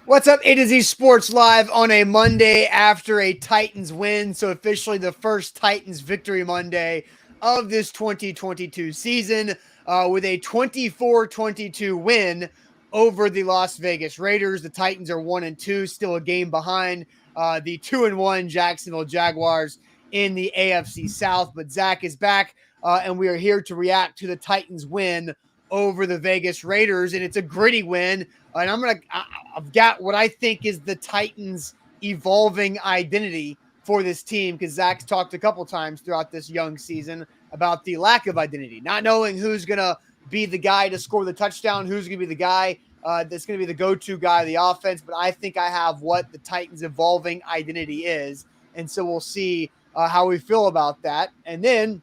What's up, A to Z Sports Live on a Monday after a Titans win. So officially the first Titans victory Monday of this 2022 season with a 24-22 win over the Las Vegas Raiders. The Titans are 1-2, still a game behind the 2-1 Jacksonville Jaguars in the AFC South. But Zach is back and we are here to react to the Titans win over the Vegas Raiders. And it's a gritty win. And I've got what I think is the Titans' evolving identity for this team, because Zach's talked a couple times throughout this young season about the lack of identity, not knowing who's going to be the guy to score the touchdown, who's going to be the guy that's going to be the go-to guy of the offense. But I think I have what the Titans' evolving identity is. And so we'll see how we feel about that. And then,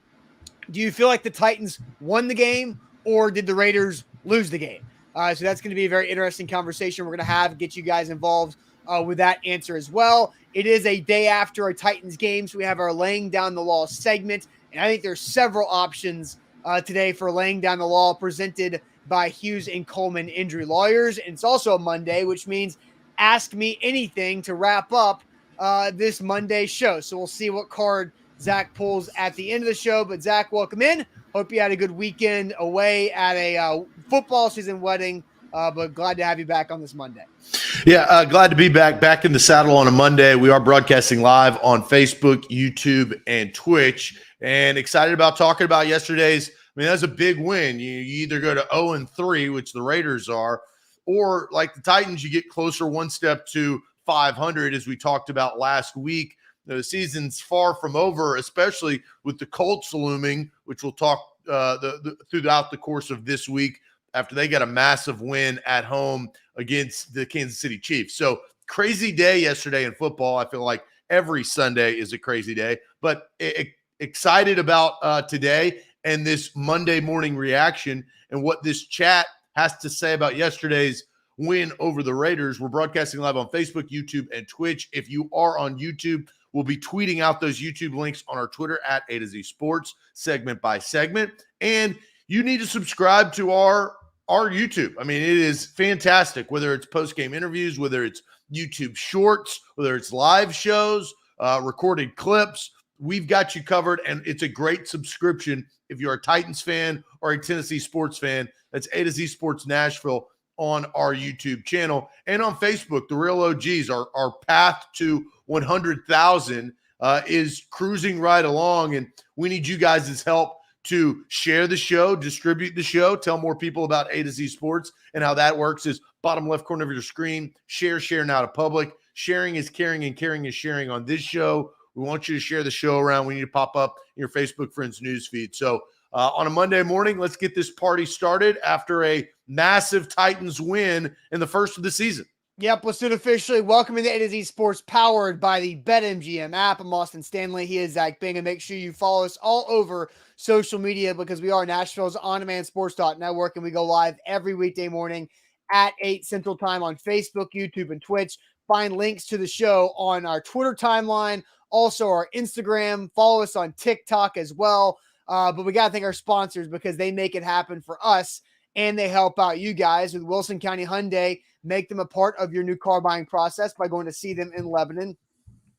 do you feel like the Titans won the game, or did the Raiders lose the game? So that's going to be a very interesting conversation we're going to get you guys involved with that answer as well. It is a day after a Titans game, so we have our laying down the law segment, and I think there's several options today for laying down the law presented by Hughes and Coleman Injury Lawyers. And it's also a Monday, which means ask me anything to wrap up this Monday show. So we'll see what card Zach pulls at the end of the show. But Zach, welcome in. Hope you had a good weekend away at a football season wedding, but glad to have you back on this Monday. Yeah, glad to be back in the saddle on a Monday. We are broadcasting live on Facebook, YouTube, and Twitch, and excited about talking about yesterday's. I mean, that's a big win. You either go to 0-3, which the Raiders are, or like the Titans, you get closer one step to 500, as we talked about last week. The season's far from over, especially with the Colts looming, which we'll talk throughout the course of this week after they got a massive win at home against the Kansas City Chiefs. So crazy day yesterday in football. I feel like every Sunday is a crazy day, but excited about today and this Monday morning reaction and what this chat has to say about yesterday's win over the Raiders. We're broadcasting live on Facebook, YouTube, and Twitch. If you are on YouTube, we'll be tweeting out those YouTube links on our Twitter at A to Z Sports, segment by segment. And you need to subscribe to our YouTube. I mean, it is fantastic, whether it's post-game interviews, whether it's YouTube shorts, whether it's live shows, recorded clips. We've got you covered, and it's a great subscription if you're a Titans fan or a Tennessee sports fan. That's A to Z Sports Nashville on our YouTube channel. And on Facebook, the Real OGs, our path to 100,000 is cruising right along, and we need you guys' help to share the show, distribute the show, tell more people about A to Z Sports. And how that works is bottom left corner of your screen, share now to public. Sharing is caring, and caring is sharing on this show. We want you to share the show around. We need to pop up in your Facebook friends newsfeed. So on a Monday morning, let's get this party started after a massive Titans win in the first of the season. Yep, let's do it officially. Welcome to A to Z Sports, powered by the BetMGM app. I'm Austin Stanley. He is Zach Bing. And make sure you follow us all over social media, because we are Nashville's on-demand sports.network, and we go live every weekday morning at 8 Central Time on Facebook, YouTube, and Twitch. Find links to the show on our Twitter timeline, also our Instagram. Follow us on TikTok as well. But we got to thank our sponsors, because they make it happen for us, and they help out you guys. With Wilson County Hyundai, make them a part of your new car buying process by going to see them in Lebanon,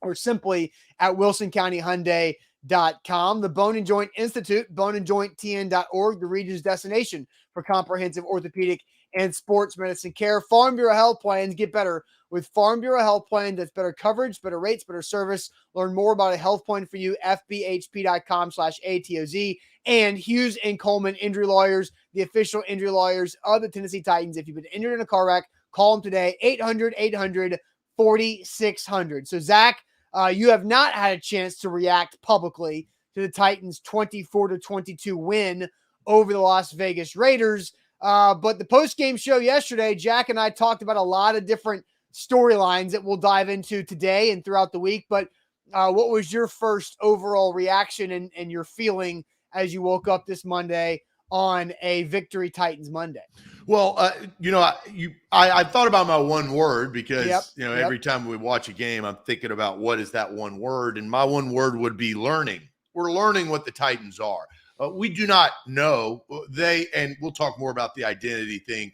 or simply at wilsoncountyhyundai.com. The Bone and Joint Institute, boneandjointtn.org, the region's destination for comprehensive orthopedic and sports medicine care. Farm Bureau Health Plans, get better with Farm Bureau Health Plan. That's better coverage, better rates, better service. Learn more about a health plan for you, fbhp.com/ATOZ. And Hughes and Coleman Injury Lawyers, the official injury lawyers of the Tennessee Titans. If you've been injured in a car wreck, call them today, 800-800-4600. So, Zach, you have not had a chance to react publicly to the Titans' 24-22 win over the Las Vegas Raiders. But the post-game show yesterday, Jack and I talked about a lot of different storylines that we'll dive into today and throughout the week. But what was your first overall reaction and your feeling as you woke up this Monday on a victory Titans Monday? Well, I thought about my one word, because, every time we watch a game, I'm thinking about what is that one word. And my one word would be learning. We're learning what the Titans are. We do not know and we'll talk more about the identity thing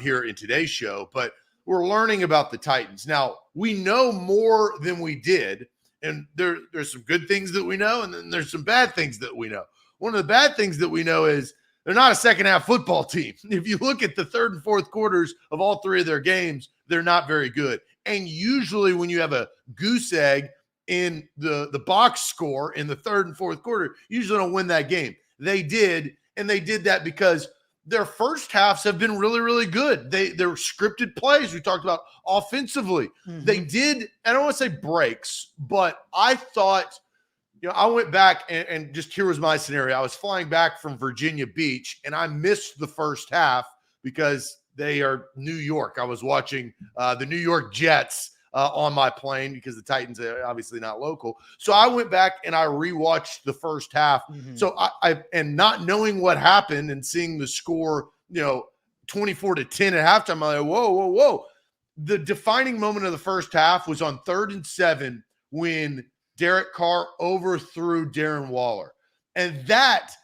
here in today's show, but we're learning about the Titans. Now, we know more than we did, and there's some good things that we know, and then there's some bad things that we know. One of the bad things that we know is they're not a second-half football team. If you look at the third and fourth quarters of all three of their games, they're not very good. And usually when you have a goose egg in the box score in the third and fourth quarter, you usually don't win that game. They did, and they did that because their first halves have been really, really good. They're scripted plays. We talked about offensively. Mm-hmm. They did, I don't want to say breaks, but I thought, I went back and just here was my scenario. I was flying back from Virginia Beach, and I missed the first half because they are New York. I was watching the New York Jets on my plane because the Titans are obviously not local. So I went back and I rewatched the first half. Mm-hmm. So I and not knowing what happened and seeing the score, 24-10 at halftime, I'm like, whoa. The defining moment of the first half was on 3rd and 7 when Derek Carr overthrew Darren Waller. And that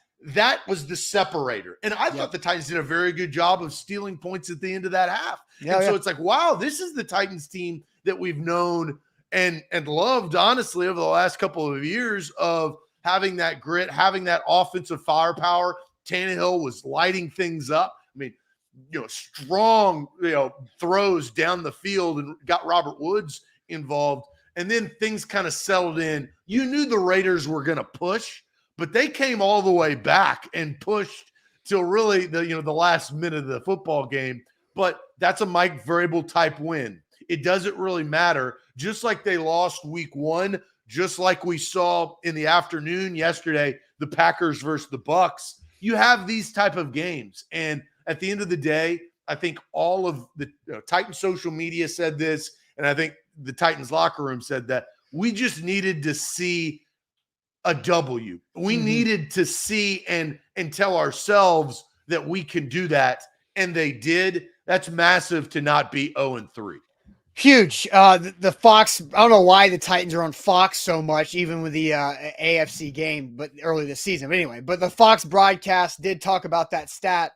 was the separator. And I thought the Titans did a very good job of stealing points at the end of that half. So it's like, wow, this is the Titans team that we've known and loved, honestly, over the last couple of years of having that grit, having that offensive firepower. Tannehill was lighting things up. I mean, strong, throws down the field and got Robert Woods involved. And then things kind of settled in. You knew the Raiders were going to push, but they came all the way back and pushed till really the last minute of the football game. But that's a Mike Vrabel type win. It doesn't really matter. Just like they lost week 1, just like we saw in the afternoon yesterday, the Packers versus the Bucks. You have these type of games. And at the end of the day, I think all of the Titans social media said this, and I think the Titans locker room said that we just needed to see a W. We needed to see and tell ourselves that we can do that. And they did. That's massive to not be 0-3. Huge. The Fox, I don't know why the Titans are on Fox so much, even with the AFC game, but early this season. But anyway, the Fox broadcast did talk about that stat.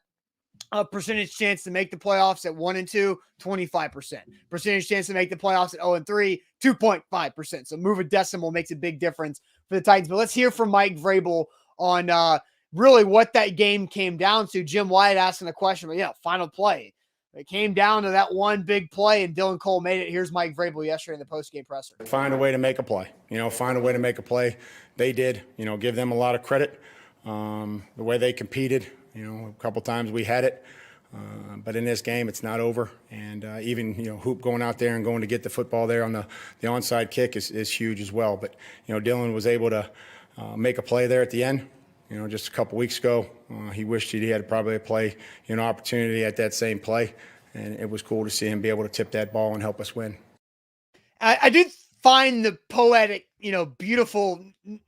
Percentage chance to make the playoffs at 1-2, 25%. Percentage chance to make the playoffs at 0-3, 2.5%. So move a decimal makes a big difference for the Titans. But let's hear from Mike Vrabel on really what that game came down to. Jim Wyatt asking the question, but final play. It came down to that one big play, and Dylan Cole made it. Here's Mike Vrabel yesterday in the postgame presser. Find a way to make a play. Find a way to make a play. They did. Give them a lot of credit. The way they competed. A couple times we had it. But in this game, it's not over. And even, Hoop going out there and going to get the football there on the onside kick is huge as well. But, Dylan was able to make a play there at the end. Just a couple weeks ago, he wished he had probably a play, opportunity at that same play. And it was cool to see him be able to tip that ball and help us win. I do find the poetic, beautiful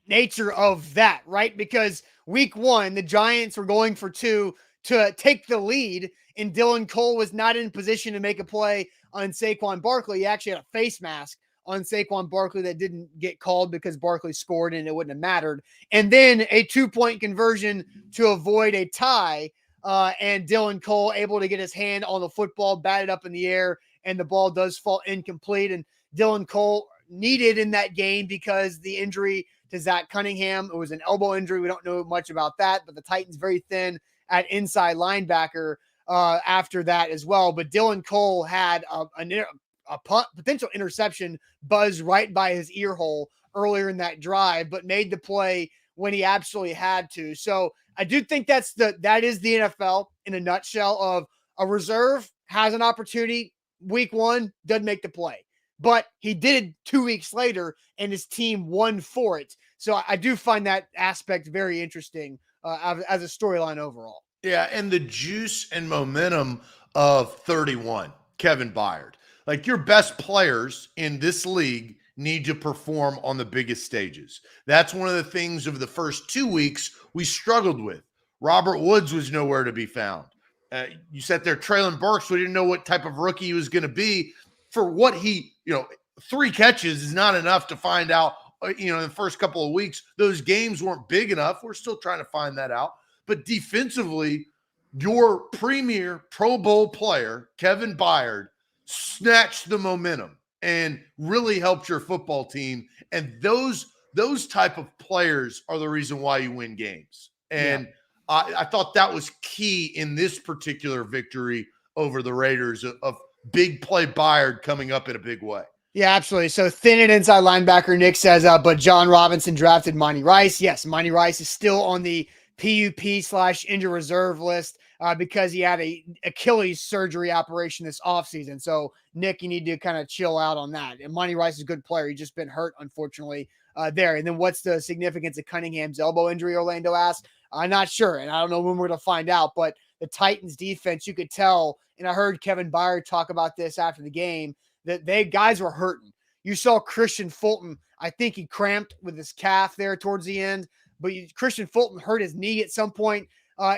nature of that, right? Because week 1, the Giants were going for 2 to take the lead, and Dylan Cole was not in position to make a play on Saquon Barkley. He actually had a face mask on Saquon Barkley that didn't get called because Barkley scored and it wouldn't have mattered. And then a 2-point conversion to avoid a tie, and Dylan Cole able to get his hand on the football, batted up in the air, and the ball does fall incomplete. And Dylan Cole needed in that game because the injury to Zach Cunningham, it was an elbow injury. We don't know much about that, but the Titans very thin at inside linebacker after that as well. But Dylan Cole had a potential interception buzz right by his ear hole earlier in that drive, but made the play when he absolutely had to. So I do think that is the NFL in a nutshell. Of a reserve has an opportunity week 1, doesn't make the play, but he did it 2 weeks later and his team won for it. So I do find that aspect very interesting as a storyline overall. Yeah, and the juice and momentum of 31, Kevin Byard. Like, your best players in this league need to perform on the biggest stages. That's one of the things of the first 2 weeks we struggled with. Robert Woods was nowhere to be found. You sat there, Traylon Burks, we didn't know what type of rookie he was going to be. For what he, 3 catches is not enough to find out, in the first couple of weeks. Those games weren't big enough. We're still trying to find that out. But defensively, your premier Pro Bowl player, Kevin Byard, snatched the momentum and really helped your football team. And those type of players are the reason why you win games. And I thought that was key in this particular victory over the Raiders of big play Byard coming up in a big way. Yeah, absolutely. So thin and inside linebacker, Nick says, but John Robinson drafted Monty Rice. Yes, Monty Rice is still on the PUP/injured reserve list because he had a Achilles surgery operation this offseason. So, Nick, you need to kind of chill out on that. And Monty Rice is a good player. He's just been hurt, unfortunately, there. And then what's the significance of Cunningham's elbow injury, Orlando asked? I'm not sure, and I don't know when we're going to find out. But the Titans defense, you could tell, and I heard Kevin Byard talk about this after the game, that guys were hurting. You saw Christian Fulton. I think he cramped with his calf there towards the end, but Christian Fulton hurt his knee at some point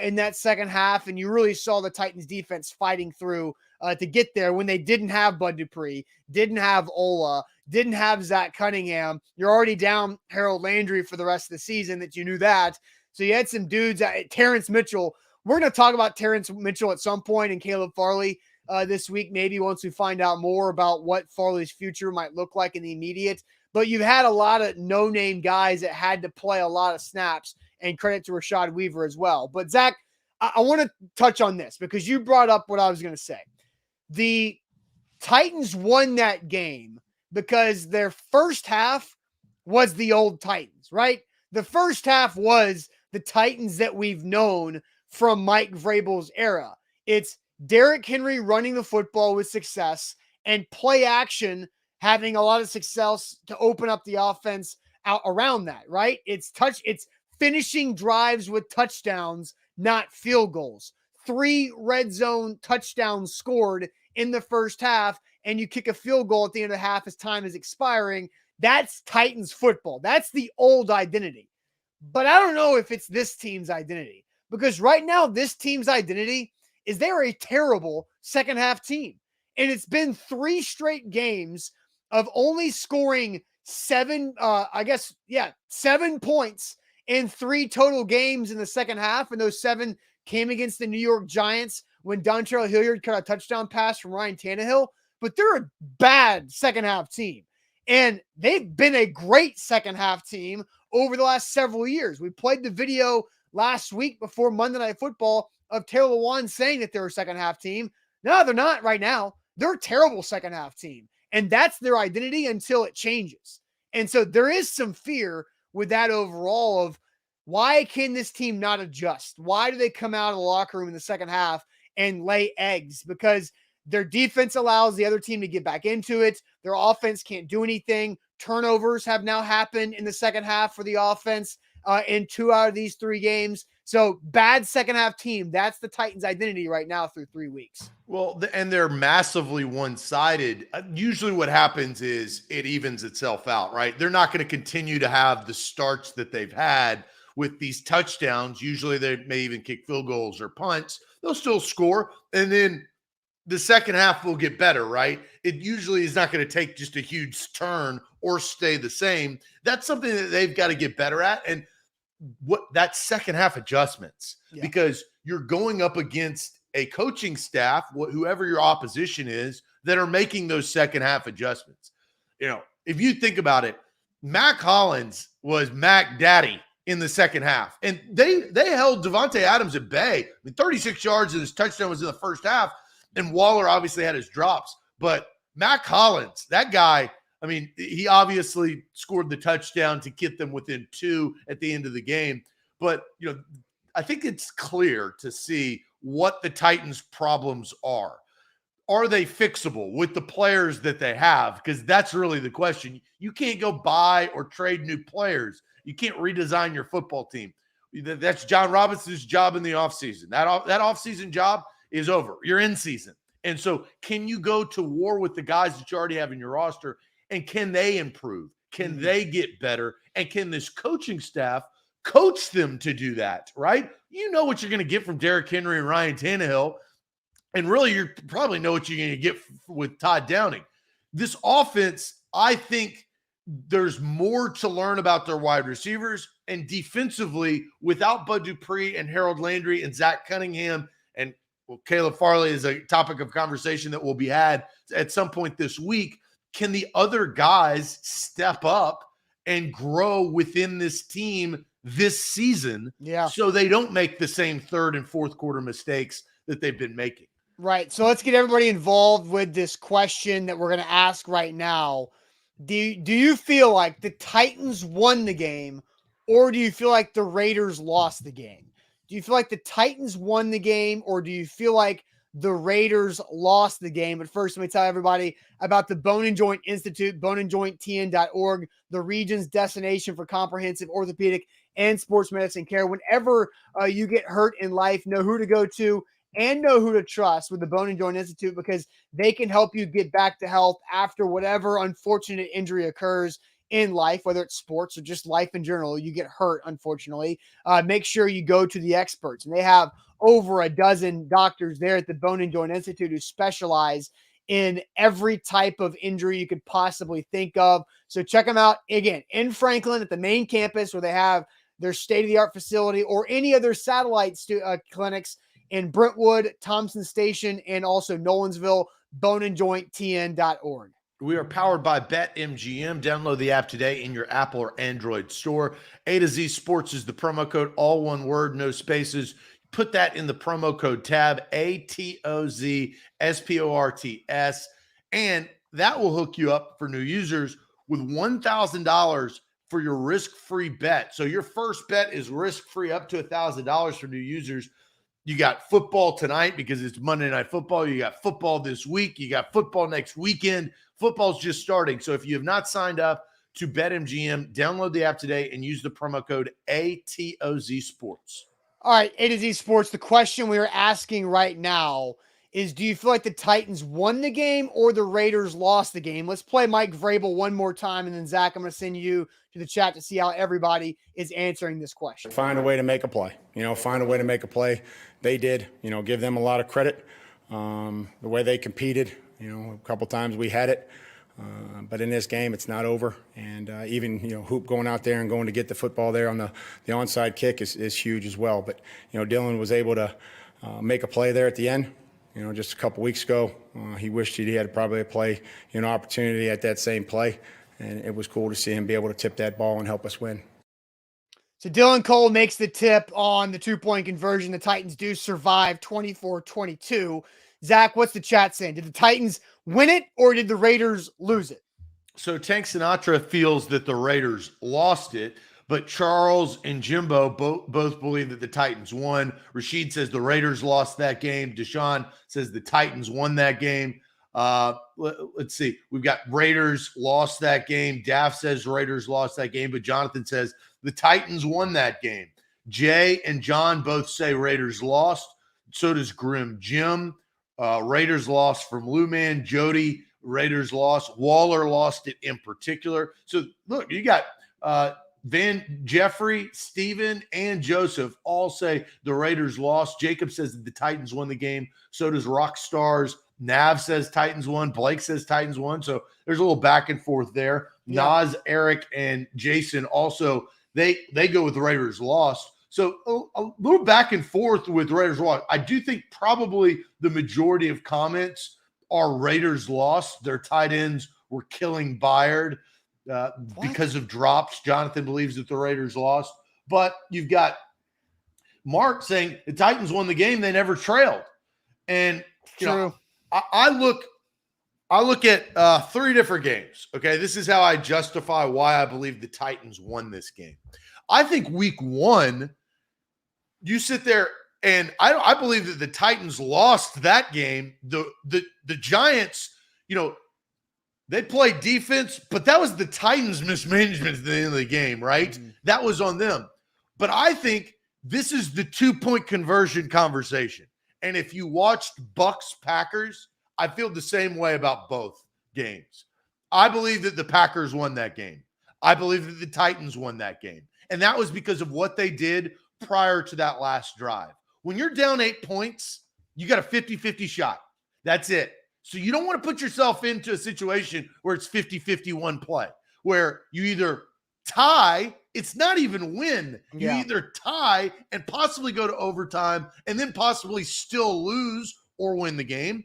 in that second half, and you really saw the Titans defense fighting through to get there when they didn't have Bud Dupree, didn't have Ola, didn't have Zach Cunningham. You're already down Harold Landry for the rest of the season that you knew that. So you had some dudes, Terrence Mitchell. We're going to talk about Terrence Mitchell at some point and Caleb Farley this week, maybe once we find out more about what Farley's future might look like in the immediate. But you've had a lot of no-name guys that had to play a lot of snaps, and credit to Rashad Weaver as well. But, Zach, I want to touch on this because you brought up what I was going to say. The Titans won that game because their first half was the old Titans, right? The first half was the Titans that we've known from Mike Vrabel's era. It's Derrick Henry running the football with success and play action having a lot of success to open up the offense out around that, right? It's finishing drives with touchdowns, not field goals. 3 red zone touchdowns scored in the first half, and you kick a field goal at the end of the half as time is expiring. That's Titans football. That's the old identity. But I don't know if it's this team's identity, because right now this team's identity is they're a terrible second half team. And it's been 3 straight games of only scoring 7 points in 3 total games in the second half. And those 7 came against the New York Giants when Dontrell Hilliard caught a touchdown pass from Ryan Tannehill. But they're a bad second half team. And they've been a great second half team over the last several years. We played the video last week before Monday Night Football of Taylor Lewan saying that they're a second half team. No, they're not right now. They're a terrible second half team. And that's their identity until it changes. And so there is some fear with that overall of why can this team not adjust? Why do they come out of the locker room in the second half and lay eggs? Because their defense allows the other team to get back into it. Their offense can't do anything. Turnovers have now happened in the second half for the offense in 2 out of these 3 games. So bad second half team. That's the Titans' identity right now through 3 weeks. Well, and they're massively one-sided. Usually what happens is it evens itself out, right? They're not going to continue to have the starts that they've had with these touchdowns. Usually they may even kick field goals or punts. They'll still score. And then the second half will get better, right? It usually is not going to take just a huge turn or stay the same. That's something that they've got to get better at. And what that second half adjustments, because you're going up against a coaching staff, whoever your opposition is, that are making those second half adjustments. You know, if you think about it, Mac Hollins was Mac Daddy in the second half, and they held Devontae Adams at bay. I mean, 36 yards and his touchdown was in the first half, and Waller obviously had his drops, but Mac Hollins, that guy, I mean, he obviously scored the touchdown to get them within 2 at the end of the game. But, you know, I think it's clear to see what the Titans' problems are. Are they fixable with the players that they have? Because that's really the question. You can't go buy or trade new players. You can't redesign your football team. That's John Robinson's job in the offseason. That offseason job is over. You're in season. And so can you go to war with the guys that you already have in your roster? And can they improve? Can they get better? And can this coaching staff coach them to do that, right? You know what you're going to get from Derrick Henry and Ryan Tannehill. And really, you probably know what you're going to get with Todd Downing. This offense, I think there's more to learn about their wide receivers. And defensively, without Bud Dupree and Harold Landry and Zach Cunningham and well, Caleb Farley is a topic of conversation that will be had at some point this week. Can the other guys step up and grow within this team this season so they don't make the same third and fourth quarter mistakes that they've been making? Right. So let's get everybody involved with this question that we're going to ask right now. Do you feel like the Titans won the game, or do you feel like the Raiders lost the game? Do you feel like the Titans won the game, or do you feel like the Raiders lost the game? But first, let me tell everybody about the Bone and Joint Institute, boneandjointtn.org, the region's destination for comprehensive orthopedic and sports medicine care. Whenever you get hurt in life, know who to go to and know who to trust with the Bone and Joint Institute, because they can help you get back to health after whatever unfortunate injury occurs in life, whether it's sports or just life in general. You get hurt, unfortunately. Make sure you go to the experts. And they have over a dozen doctors there at the Bone and Joint Institute who specialize in every type of injury you could possibly think of. So check them out, again, in Franklin at the main campus, where they have their state-of-the-art facility, or any other satellite clinics in Brentwood, Thompson Station, and also Nolensville. boneandjointtn.org. We are powered by BetMGM. Download the app today in your Apple or Android store. A to Z Sports is the promo code, all one word, no spaces. Put that in the promo code tab, ATOZSPORTS, and that will hook you up for new users with $1,000 for your risk-free bet. So your first bet is risk-free up to $1,000 for new users. You got football tonight because it's Monday Night Football. You got football this week. You got football next weekend. Football's just starting. So if you have not signed up to BetMGM, download the app today and use the promo code ATOZ Sports. All right, A to Z Sports. The question we are asking right now is, do you feel like the Titans won the game or the Raiders lost the game? Let's play Mike Vrabel one more time, and then Zach, I'm going to send you to the chat to see how everybody is answering this question. Find a way to make a play. Find a way to make a play. They did. Give them a lot of credit. The way they competed. A couple times we had it. But in this game, it's not over. And even, Hoop going out there and going to get the football there on the onside kick is huge as well. But, Dylan was able to make a play there at the end. Just a couple weeks ago, he wished he had probably a play, opportunity at that same play. And it was cool to see him be able to tip that ball and help us win. So Dylan Cole makes the tip on the two-point conversion. The Titans do survive 24-22. Zach, what's the chat saying? Did the Titans win it, or did the Raiders lose it? So Tank Sinatra feels that the Raiders lost it, but Charles and Jimbo both believe that the Titans won. Rashid says the Raiders lost that game. Deshaun says the Titans won that game. Let's see. We've got Raiders lost that game. Daff says Raiders lost that game, but Jonathan says the Titans won that game. Jay and John both say Raiders lost. So does Grim Jim. Raiders lost from Lou Man. Jody, Raiders lost. Waller lost it in particular. So look, you got Van Jeffrey, Steven, and Joseph all say the Raiders lost. Jacob says that the Titans won the game. So does Rockstars. Nav says Titans won. Blake says Titans won. So there's a little back and forth there. Yeah. Nas, Eric, and Jason also, they go with the Raiders lost. So a little back and forth with Raiders lost. I do think probably the majority of comments are Raiders lost. Their tight ends were killing Byard because of drops. Jonathan believes that the Raiders lost. But you've got Mark saying the Titans won the game. They never trailed. And I look at three different games. Okay, this is how I justify why I believe the Titans won this game. I think week one, you sit there and I believe that the Titans lost that game. The Giants, they played defense, but that was the Titans' mismanagement at the end of the game, right? Mm-hmm. That was on them. But I think this is the 2-point conversion conversation. And if you watched Bucs-Packers, I feel the same way about both games. I believe that the Packers won that game. I believe that the Titans won that game. And that was because of what they did prior to that last drive. When you're down 8 points, you got a 50-50 shot. That's it. So you don't want to put yourself into a situation where it's 50-51 play, where you either tie, it's not even win. You Yeah. either tie and possibly go to overtime and then possibly still lose or win the game.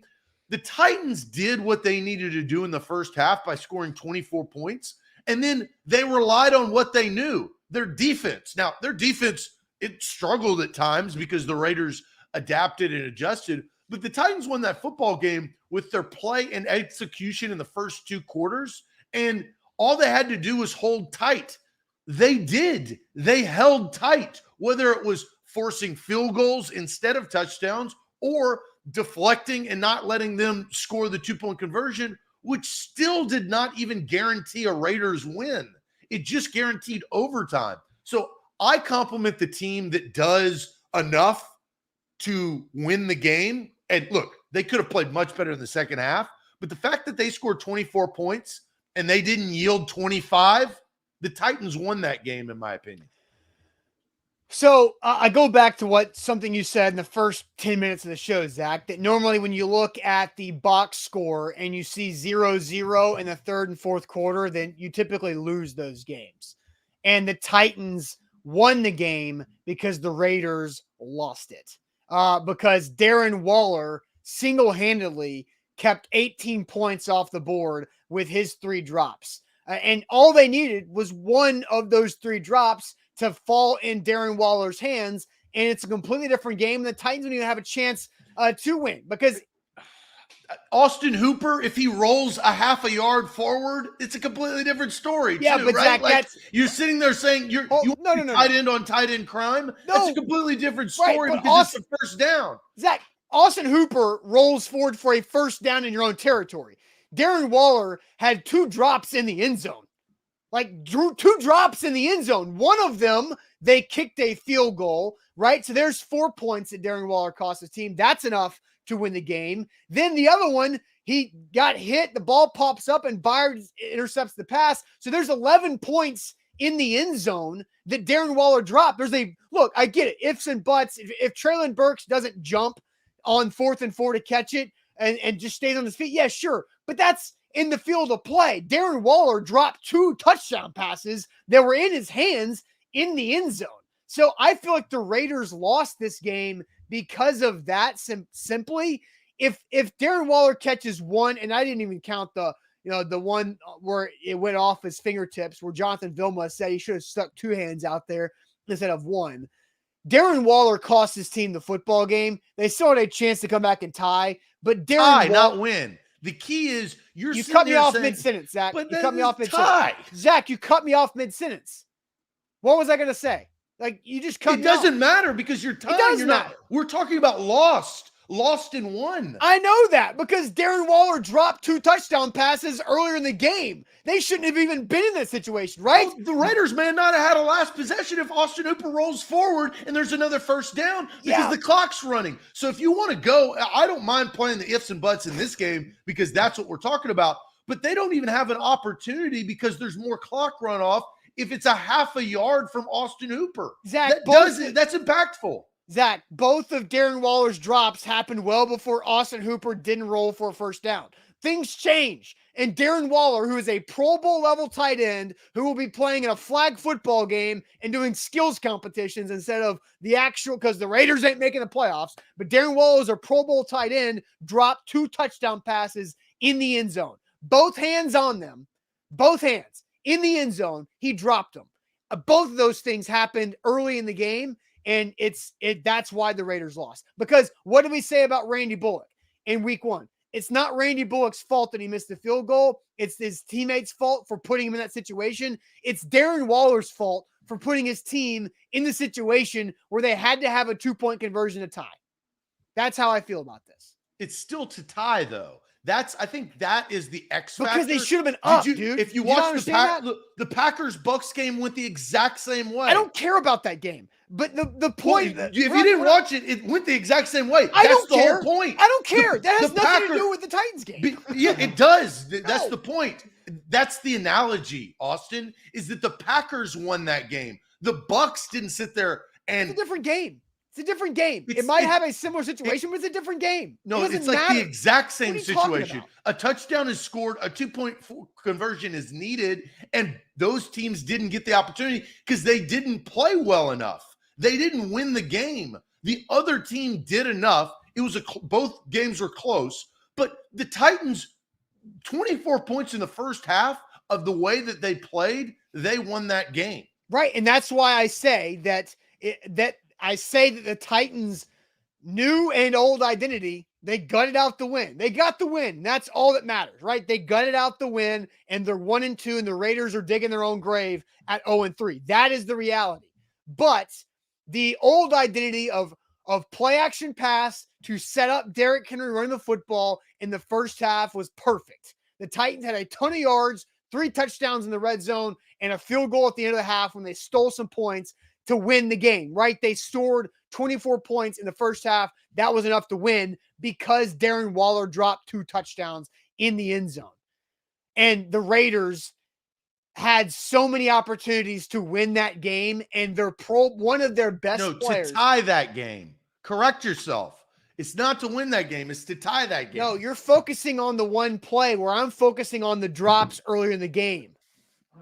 The Titans did what they needed to do in the first half by scoring 24 points, and then they relied on what they knew, their defense. Now, their defense, it struggled at times because the Raiders adapted and adjusted, but the Titans won that football game with their play and execution in the first 2 quarters, and all they had to do was hold tight. They did. They held tight, whether it was forcing field goals instead of touchdowns or deflecting and not letting them score the 2-point conversion, which still did not even guarantee a Raiders win. It just guaranteed overtime. So I compliment the team that does enough to win the game. And look, they could have played much better in the second half, but the fact that they scored 24 points and they didn't yield 25, the Titans won that game, in my opinion. So I go back to something you said in the first 10 minutes of the show, Zach, that normally when you look at the box score and you see 0-0 in the third and fourth quarter, then you typically lose those games. And the Titans won the game because the Raiders lost it. Because Darren Waller single-handedly kept 18 points off the board with his 3 drops. And all they needed was one of those 3 drops to fall in Darren Waller's hands, and it's a completely different game. The Titans don't even have a chance to win because Austin Hooper, if he rolls a half a yard forward, it's a completely different story. Yeah, too, but right? Zach, like you're sitting there saying you want tight end on tight end crime. No. That's a completely different story Right, because it's the first down. Zach, Austin Hooper rolls forward for a first down in your own territory. Darren Waller had 2 drops in the end zone. Like 2 drops in the end zone. One of them, they kicked a field goal, right? So there's 4 points that Darren Waller cost his team. That's enough to win the game. Then the other one, he got hit. The ball pops up and Byard intercepts the pass. So there's 11 points in the end zone that Darren Waller dropped. Look, I get it. Ifs and buts. If Traylon Burks doesn't jump on 4th and 4 to catch it and just stays on his feet, yeah, sure. But that's in the field of play. Darren Waller dropped 2 touchdown passes that were in his hands in the end zone. So I feel like the Raiders lost this game because of that simply. If Darren Waller catches one, and I didn't even count the one where it went off his fingertips, where Jonathan Vilma said he should have stuck 2 hands out there instead of 1. Darren Waller cost his team the football game. They still had a chance to come back and tie, but not win. The key is you cut me off mid-sentence, Zach. But you cut me off mid-sentence. Zach, you cut me off mid-sentence. What was I going to say? Like, you just cut me off. It doesn't matter because you're tying. It does matter. We're talking about lost in 1. I know that because Darren Waller dropped 2 touchdown passes earlier in the game. They shouldn't have even been in that situation, right? Well, the Raiders may not have had a last possession if Austin Hooper rolls forward and there's another first down because the clock's running. So if you want to go, I don't mind playing the ifs and buts in this game because that's what we're talking about. But they don't even have an opportunity because there's more clock runoff if it's a half a yard from Austin Hooper. Zach, that's impactful. Zach, both of Darren Waller's drops happened well before Austin Hooper didn't roll for a first down. Things change. And Darren Waller, who is a Pro Bowl level tight end, who will be playing in a flag football game and doing skills competitions instead of the actual, because the Raiders ain't making the playoffs, but Darren Waller is a Pro Bowl tight end, dropped 2 touchdown passes in the end zone. Both hands on them. Both hands. In the end zone, he dropped them. Both of those things happened early in the game, and that's why the Raiders lost. Because what did we say about Randy Bullock in week 1? It's not Randy Bullock's fault that he missed the field goal. It's his teammates' fault for putting him in that situation. It's Darren Waller's fault for putting his team in the situation where they had to have a 2-point conversion to tie. That's how I feel about this. It's still to tie, though. I think that is the X factor. Because they should have been up, dude. If you watch the Packers-Bucks game went the exact same way. I don't care about that game. But the point... If you didn't watch it, it went the exact same way. That's the whole point. I don't care. That has nothing to do with the Titans game. Yeah, it does. That's the point. That's the analogy, Austin, is that the Packers won that game. The Bucks didn't sit there and... It's a different game. It's a different game. It It's- might it- have a similar situation, but it's a different game. No, It doesn't it's like matter. the exact What same are you talking situation. about? A touchdown is scored, a 2-point conversion is needed, and those teams didn't get the opportunity because they didn't play well enough. They didn't win the game. The other team did enough. It was both games were close, but the Titans, 24 points in the first half of the way that they played, they won that game. Right, and that's why I say that the Titans' new and old identity, they gutted out the win. They got the win. That's all that matters, right? They gutted out the win, and they're 1-2, and the Raiders are digging their own grave at 0-3. That is the reality. But the old identity of play action pass to set up Derrick Henry running the football in the first half was perfect. The Titans had a ton of yards, 3 touchdowns in the red zone, and a field goal at the end of the half when they stole some points to win the game, right? They scored 24 points in the first half. That was enough to win because Darren Waller dropped 2 touchdowns in the end zone. And the Raiders had so many opportunities to win that game, and one of their best players. To tie that game. Correct yourself. It's not to win that game. It's to tie that game. No, you're focusing on the one play where I'm focusing on the drops earlier in the game.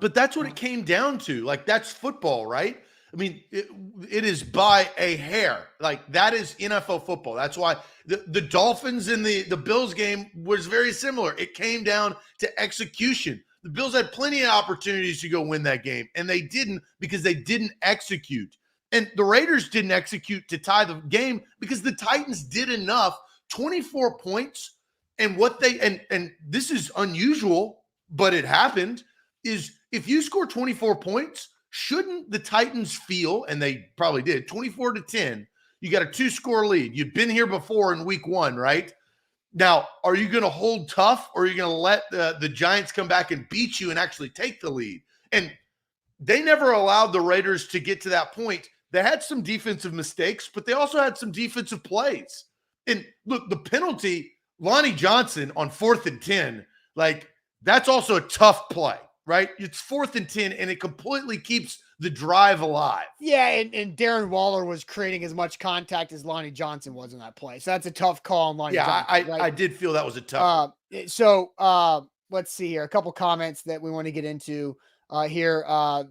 But that's what it came down to. Like, that's football, right? I mean, it is by a hair. Like, that is NFL football. That's why the Dolphins in the Bills game was very similar. It came down to execution. The Bills had plenty of opportunities to go win that game, and they didn't because they didn't execute. And the Raiders didn't execute to tie the game because the Titans did enough, 24 points. And what they and this is unusual, but it happened, is if you score 24 points, shouldn't the Titans feel, and they probably did, 24-10, you got a 2-score lead. You've been here before in week 1, right? Now, are you going to hold tough, or are you going to let the Giants come back and beat you and actually take the lead? And they never allowed the Raiders to get to that point. They had some defensive mistakes, but they also had some defensive plays. And look, the penalty, Lonnie Johnson on 4th and 10, like, that's also a tough play, right? It's 4th and 10, and it completely keeps the drive alive. Yeah, and Darren Waller was creating as much contact as Lonnie Johnson was in that play. So that's a tough call on Lonnie Johnson. Right? I did feel that was a tough let's see here. A couple comments that we want to get into here.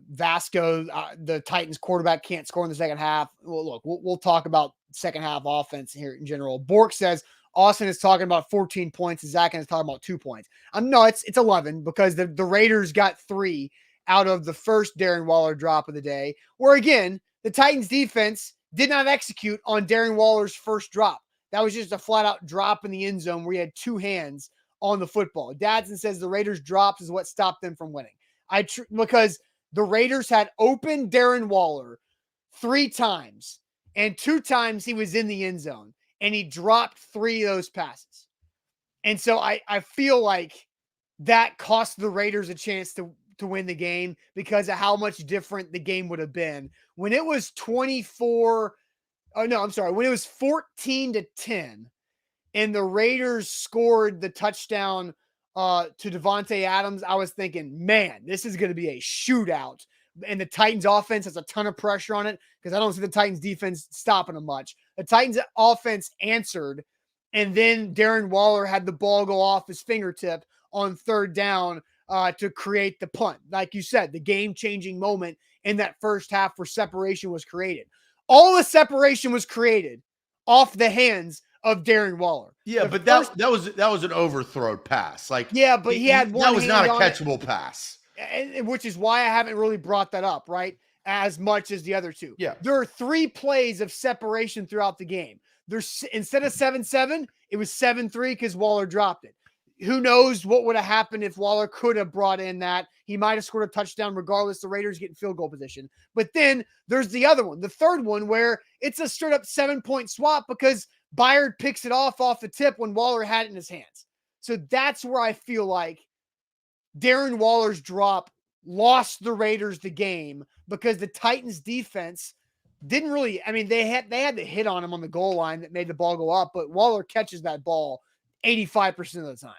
Vasco, the Titans quarterback, can't score in the second half. Well, look, we'll talk about second half offense here in general. Bork says Austin is talking about 14 points and Zach is talking about 2 points. No, it's 11 because the Raiders got 3 out of the first Darren Waller drop of the day, where again, the Titans defense did not execute on Darren Waller's first drop. That was just a flat out drop in the end zone where he had 2 hands on the football. Dadson says the Raiders drops is what stopped them from winning. Because the Raiders had opened Darren Waller 3 times, and 2 times he was in the end zone, and he dropped 3 of those passes. And so I feel like that cost the Raiders a chance to win the game because of how much different the game would have been. When it was 14-10 and the Raiders scored the touchdown to Devontae Adams, I was thinking, man, this is going to be a shootout. And the Titans offense has a ton of pressure on it because I don't see the Titans defense stopping them much. The Titans offense answered, and then Darren Waller had the ball go off his fingertip on 3rd down to create the punt. Like you said, the game-changing moment in that first half where separation was created. All the separation was created off the hands of Darren Waller. Yeah, but that was an overthrown pass. Like, yeah, but he had one. That was not a catchable pass. And which is why I haven't really brought that up, right? As much as the other 2. Yeah. There are 3 plays of separation throughout the game. There's instead of 7-7, it was 7-3 because Waller dropped it. Who knows what would have happened if Waller could have brought in that. He might have scored a touchdown regardless. The Raiders get in field goal position. But then there's the other one, the third one, where it's a straight up 7-point swap because Byard picks it off the tip when Waller had it in his hands. So that's where I feel like Darren Waller's drop lost the Raiders the game because the Titans defense didn't really, I mean, they had the hit on him on the goal line that made the ball go up, but Waller catches that ball 85% of the time.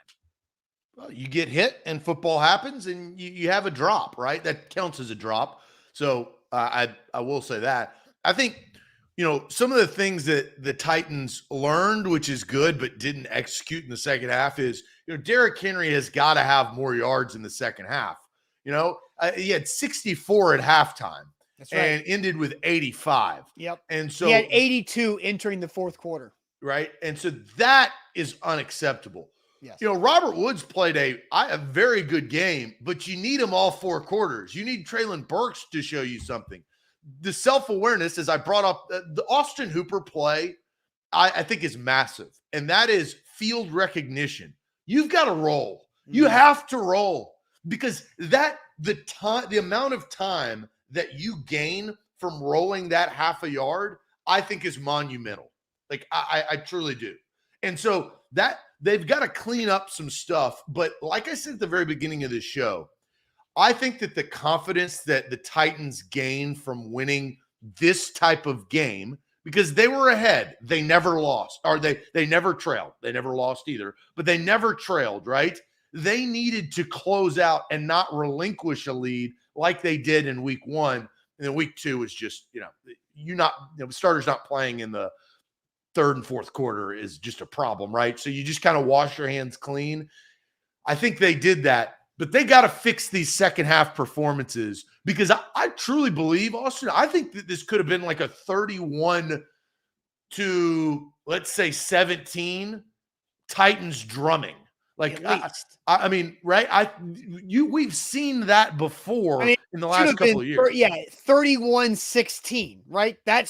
Well, you get hit and football happens and you have a drop, right? That counts as a drop. So I will say that. I think some of the things that the Titans learned, which is good, but didn't execute in the second half is, Derrick Henry has got to have more yards in the second half. He had 64 at halftime. That's right. And ended with 85. Yep. And so he had 82 entering the fourth quarter. Right. And so that is unacceptable. Yes. Robert Woods played a very good game, but you need him all 4 quarters. You need Treylon Burks to show you something. The self-awareness, as I brought up, the Austin Hooper play, I think is massive. And that is field recognition. You've got to roll. You have to roll, because the amount of time that you gain from rolling that half a yard, I think is monumental. Like I truly do. And so that they've got to clean up some stuff. But like I said at the very beginning of this show, I think that the confidence that the Titans gain from winning this type of game, because they were ahead, they never lost, or they never trailed. They never lost either, but they never trailed, right? They needed to close out and not relinquish a lead like they did in week 1. And then week 2 was just, starters not playing in the third and fourth quarter is just a problem, right? So you just kind of wash your hands clean. I think they did that, but they got to fix these second half performances, because I truly believe, Austin, I think that this could have been like a 31 to, let's say, 17 Titans drumming. Like, I mean, right? We've seen that before in the last couple of years. 31-16, right? That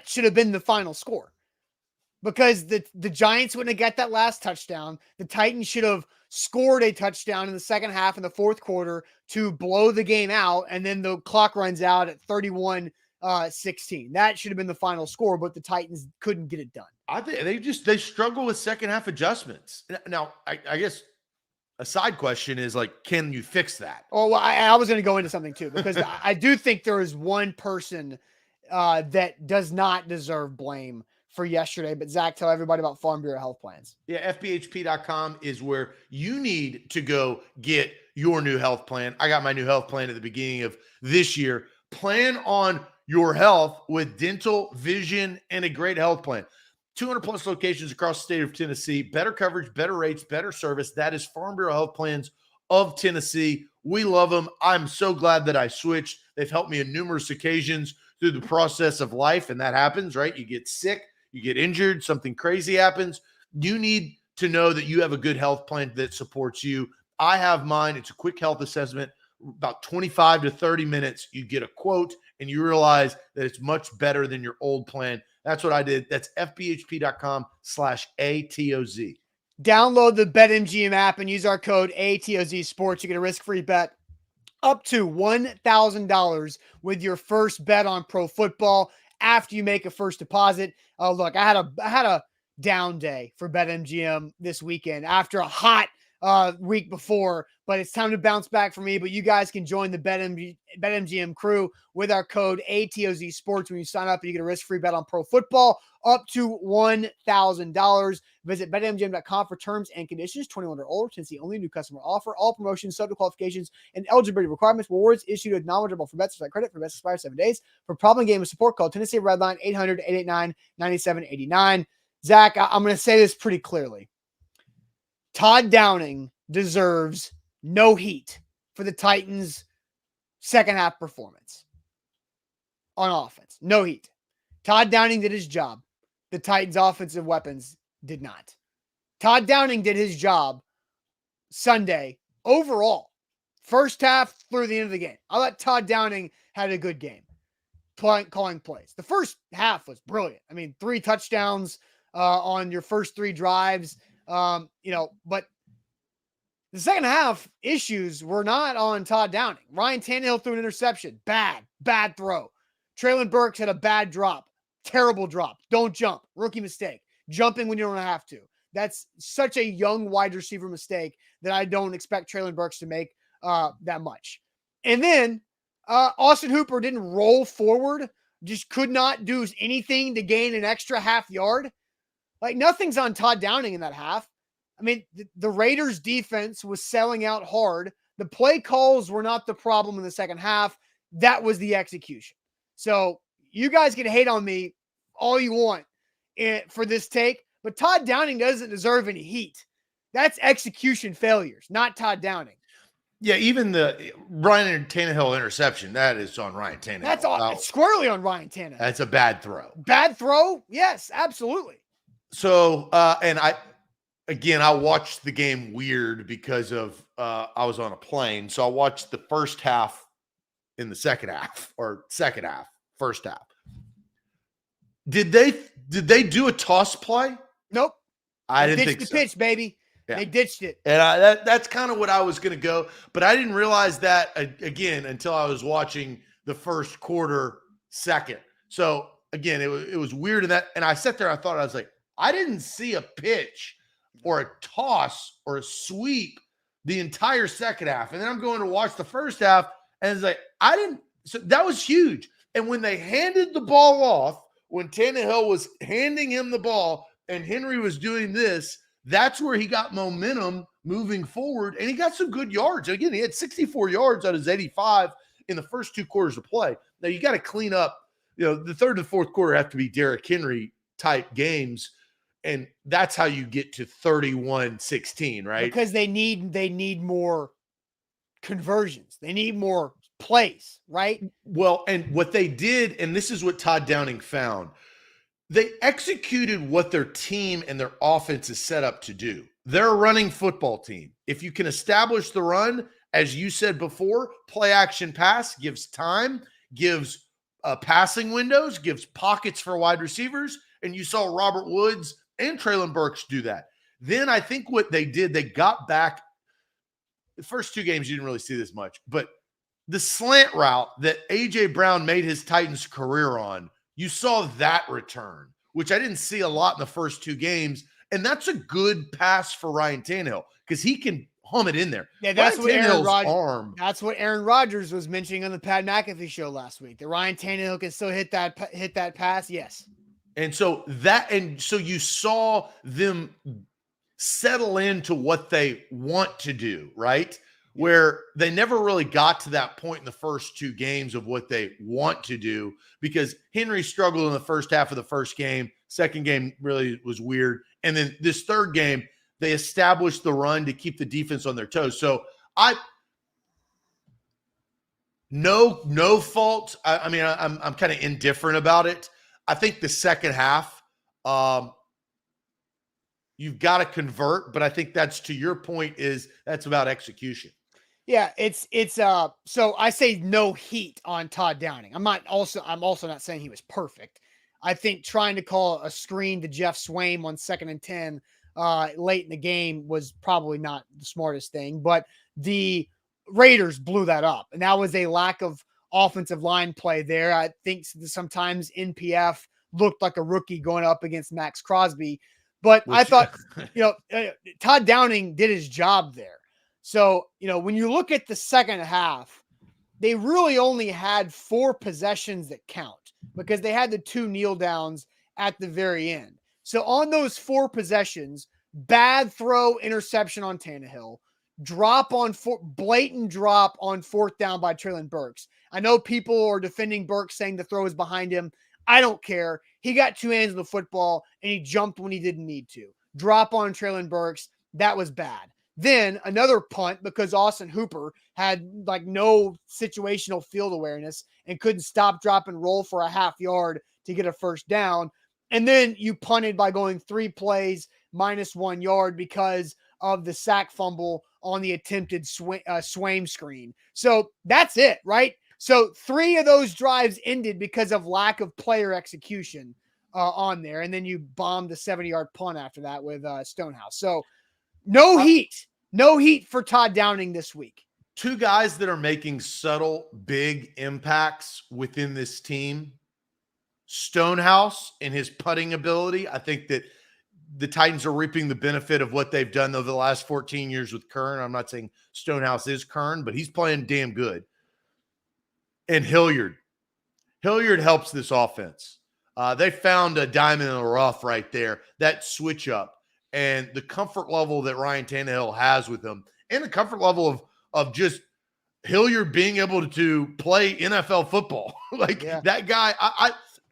should have been the final score, because the Giants wouldn't have got that last touchdown. The Titans should have scored a touchdown in the second half in the fourth quarter to blow the game out, and then the clock runs out at 31-16. That should have been the final score, but the Titans couldn't get it done. I think they struggle with second half adjustments. Now, I guess a side question is, like, can you fix that? Oh, well, I was going to go into something too, because I do think there is one person that does not deserve blame for yesterday. But Zach, tell everybody about Farm Bureau Health Plans. Yeah, FBHP.com is where you need to go get your new health plan. I got my new health plan at the beginning of this year. Plan on your health with dental, vision, and a great health plan. 200 plus locations across the state of Tennessee. Better coverage, better rates, better service. That is Farm Bureau Health Plans of Tennessee. We love them. I'm so glad that I switched. They've helped me on numerous occasions through the process of life, and that happens, right? You get sick, you get injured, something crazy happens. You need to know that you have a good health plan that supports you. I have mine. It's a quick health assessment, about 25 to 30 minutes. You get a quote, and you realize that it's much better than your old plan. That's what I did. That's FBHP.com/ATOZ. Download the BetMGM app and use our code ATOZ Sports. You get a risk-free bet up to $1,000 with your first bet on pro football after you make a first deposit. Look, I had a down day for BetMGM this weekend after a hot week before, but it's time to bounce back for me. But you guys can join the BetMGM crew with our code ATOZ Sports when you sign up, and you get a risk-free bet on pro football up to $1,000. Visit BetMGM.com for terms and conditions. 21 or older, Tennessee only, new customer offer. All promotions, subject to qualifications, and eligibility requirements. Rewards issued and non-withdrawable for bets like credit for bets expire 7 days. For problem game support, call Tennessee Redline 800-889-9789. Zach, I'm going to say this pretty clearly. Todd Downing deserves no heat for the Titans' second half performance on offense. No heat. Todd Downing did his job. The Titans' offensive weapons did not. Todd Downing did his job Sunday overall. First half through the end of the game. I thought Todd Downing had a good game calling plays. The first half was brilliant. I mean, 3 touchdowns on your first 3 drives. But the second half issues were not on Todd Downing. Ryan Tannehill threw an interception. Bad throw. Treylon Burks had a bad drop. Terrible drop. Don't jump. Rookie mistake. Jumping when you don't have to. That's such a young wide receiver mistake that I don't expect Treylon Burks to make that much. And then Austin Hooper didn't roll forward. Just could not do anything to gain an extra half yard. Like, nothing's on Todd Downing in that half. I mean, the Raiders defense was selling out hard. The play calls were not the problem in the second half. That was the execution. So you guys can hate on me all you want for this take, but Todd Downing doesn't deserve any heat. That's execution failures, not Todd Downing. Yeah, even the Ryan Tannehill interception, that is on Ryan Tannehill. That's squarely on Ryan Tannehill. That's a bad throw. Bad throw? Yes, absolutely. So, and I watched the game weird because of I was on a plane. So I watched the first half in the second half, first half. Did they do a toss play? Nope. I didn't think the so. pitch, baby. Yeah. They ditched it. And that's kind of what I was going to go. But I didn't realize that, again, until I was watching the first quarter second. So, again, it was weird. And I sat there, I was like, I didn't see a pitch or a toss or a sweep the entire second half. And then I'm going to watch the first half, and it's like, so that was huge. And when they handed the ball off, when Tannehill was handing him the ball and Henry was doing this, that's where he got momentum moving forward, and he got some good yards. Again, he had 64 yards out of his 85 in the first two quarters of play. Now, you got to clean up. The third and fourth quarter have to be Derrick Henry type games, and that's how you get to 31-16, right? Because they need more conversions. They need more plays, right? Well, and what they did, and this is what Todd Downing found, they executed what their team and their offense is set up to do. They're a running football team. If you can establish the run, as you said before, play action pass gives time, gives passing windows, gives pockets for wide receivers. And you saw Robert Woods and Treylon Burks do that. Then I think what they did, they got back. The first two games, you didn't really see this much, but the slant route that A.J. Brown made his Titans career on, you saw that return, which I didn't see a lot in the first two games. And that's a good pass for Ryan Tannehill because he can hum it in there. Yeah, that's what That's what Aaron Rodgers was mentioning on the Pat McAfee show last week. That Ryan Tannehill can still hit that pass. Yes. And so you saw them settle into what they want to do, right? Where they never really got to that point in the first two games of what they want to do because Henry struggled in the first half of the first game. Second game really was weird. And then this third game, they established the run to keep the defense on their toes. So no fault. I mean, I'm kind of indifferent about it. I think the second half, you've got to convert, but I think that's, to your point, that's about execution. Yeah, it's so I say no heat on Todd Downing. I'm also not saying he was perfect. I think trying to call a screen to Jeff Swaim on 2nd and 10 late in the game was probably not the smartest thing, but the Raiders blew that up. And that was a lack of offensive line play there. I think sometimes NPF looked like a rookie going up against Max Crosby, but I thought, Todd Downing did his job there. So, when you look at the second half, they really only had 4 possessions that count because they had the 2 kneel downs at the very end. So on those 4 possessions, bad throw, interception on Tannehill, blatant drop on 4th down by Treylon Burks. I know people are defending Burks saying the throw is behind him. I don't care. He got 2 hands on the football and he jumped when he didn't need to. Drop on Treylon Burks. That was bad. Then another punt because Austin Hooper had no situational field awareness and couldn't stop, drop, and roll for a half yard to get a first down. And then you punted by going 3 plays minus 1 yard because of the sack fumble on the attempted Swaim screen. So that's it, right? So 3 of those drives ended because of lack of player execution on there. And then you bombed the 70-yard punt after that with Stonehouse. So no heat for Todd Downing this week. 2 guys that are making subtle, big impacts within this team. Stonehouse and his putting ability. I think that the Titans are reaping the benefit of what they've done over the last 14 years with Kern. I'm not saying Stonehouse is Kern, but he's playing damn good. And Hilliard. Hilliard helps this offense. They found a diamond in the rough right there. That switch up. And the comfort level that Ryan Tannehill has with him, and the comfort level of just Hilliard being able to play NFL football. That guy,